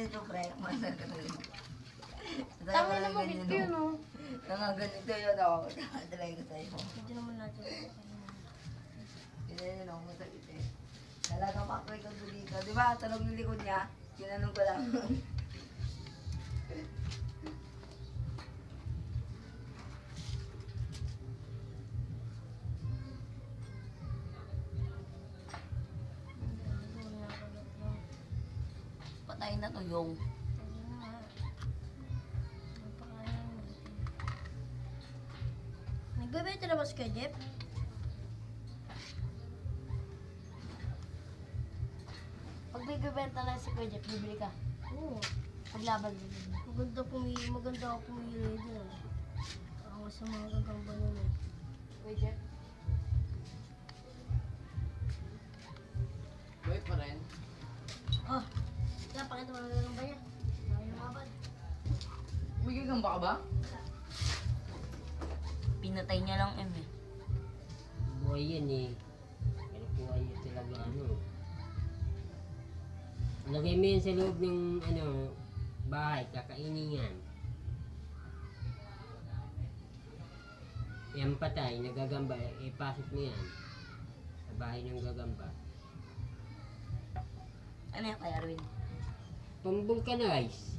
ganito, pre. Mga ganito. Tama naman ganito yun, oh. Mga ganito yun, ako. Talay ko sa'yo. Hindi naman natin. Hindi yun, ako masakit eh. Talaga makoy ka dito. Di ba, tanong yung likod niya. Tinanong ko lang. Patay na to yung. Nagbebenta na ba si Kuya Jeff? Pag may bibenta na si Kuya Jeff, bibili ka. Oo. Paglaban bibili. Maganda ako pumili din. Ako sa mga gagamba nun eh. Kuya Jeff? Boy pa rin. Oh, kaya pakita mo ng gagamba niya. Ayaw yung abad. May gagamba ka ba? Pinatay niya lang eh. Buhay yan eh. Kinukuha niya talaga ano. Lagay mo yan sa loob ng bahay, kakainin yan. Yan patay, nagagamba, ipasok mo yan. Sa bahay ng gagamba. Ano yan kay Arwin? Pambulkanize.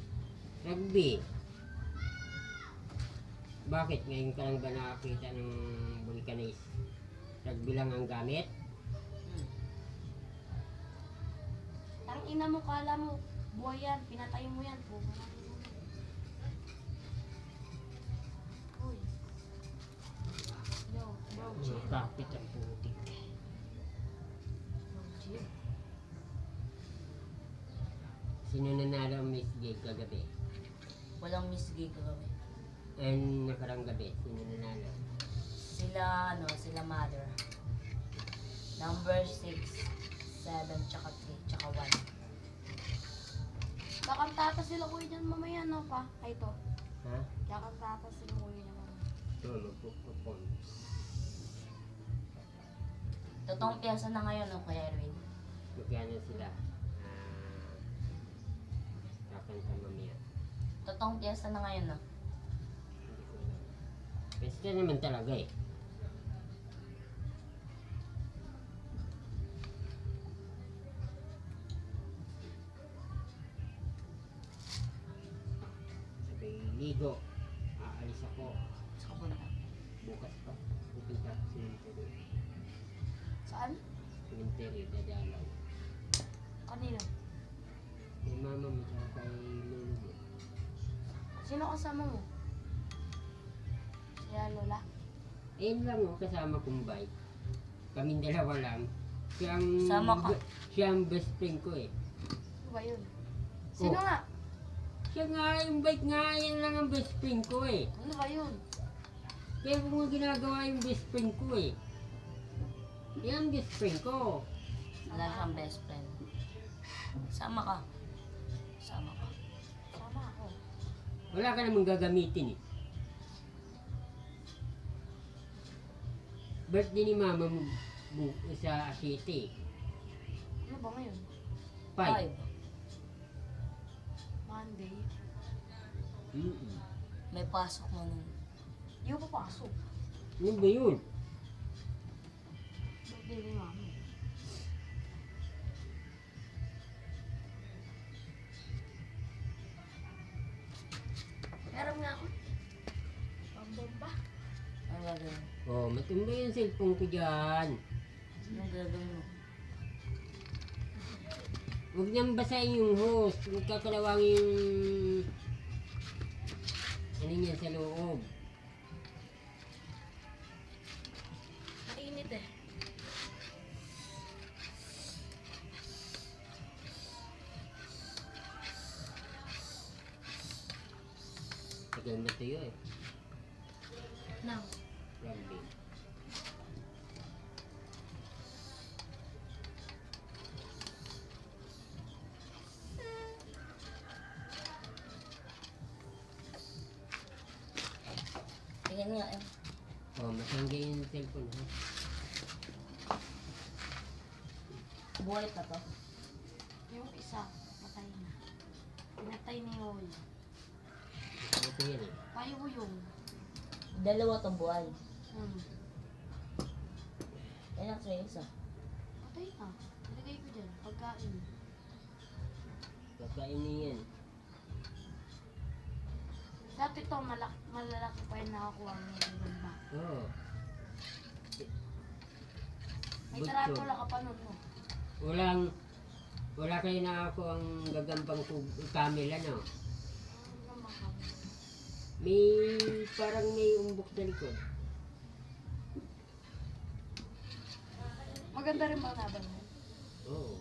Rugby. Bakit? Ngayon ka lang ba nakakita ng vulcanize? Rugby lang ang gamit? Tarang ina mo, kala mo, buhay yan, pinatay mo yan. Uy. Yo, bro, chill. Kapit ang putik. Bro, chill. Sino nanalo ang Miss Gay kagabi? Walang Miss Gay kagabi. And nakarang gabi, sino nanalo? Sila, sila mother. Number 6, 7, tsaka 3, tsaka 1. Kakantata sila kuya dyan mamaya, no pa? Ay, ito. Ha? Kakantata sila kuya dyan mamaya. Ito, magpupupon. Totoong piyasa na ngayon, no, Kuya Erwin? Magkano sila? Kakanta mamaya. Totoong piyasa na ngayon, no? Hindi ko alam. Basta naman talaga eh. Sabay ligo. Aalis ako. Sa kapunta. Bukas pa. Pupunta sa cemetery. Saan? Cemetery, dadalaw. Kanino? Kay mama mo tsaka kay lolo mo. Sino kasama mo? Sila Lola? Ayun lang oh, kasama kong bike. Kaming dalawa lang. Sama ka. Siya ang best friend ko eh. Ano ba yun? Sino Oh. nga? Siya nga, yung bike nga, yan lang ang best friend ko eh. Ano ba yun? Kaya kung nga ginagawa yung best friend ko eh. Yan ang best friend ko. Wala siyang best friend. Sama ka. Sama ka. Sama ako. Wala ka namang gagamitin eh. Birthday ni mama mo sa city. Ano ba ngayon? 5. Monday. May pasok mo nun. Di ko papasok. Ano ba yun? Birthday ni Mami. Meron nga ako. Pambomba. Ang gagawin? Oh, matumba yung cellphone ko dyan. Anong gagawin mo? Huwag niyang basahin yung host. Huwag kakalawangin yung ano niyan sa loob. Mainit eh. Tagal matuyo eh. Now. Rugby. Tingnan nga eh. Oh, matanggi yung cellphone ha. Buhay pa to. Yung isa, patay na. Patay na yun. Ito yan eh. Tayo mo yung. Dalawa tong buhay. Anak sa isa. Patay na. Nilagay ko dyan. Pagkain. Kakain niya yan. Dati to, malalaki pa yung nakakuha ng gagamba. Oo. May Butchog. tarantula ka pa nun, no? Wala kayo na ako ang gagampang camel ano. May parang may umbok sa likod. Maganda rin mga laban mo. Oo.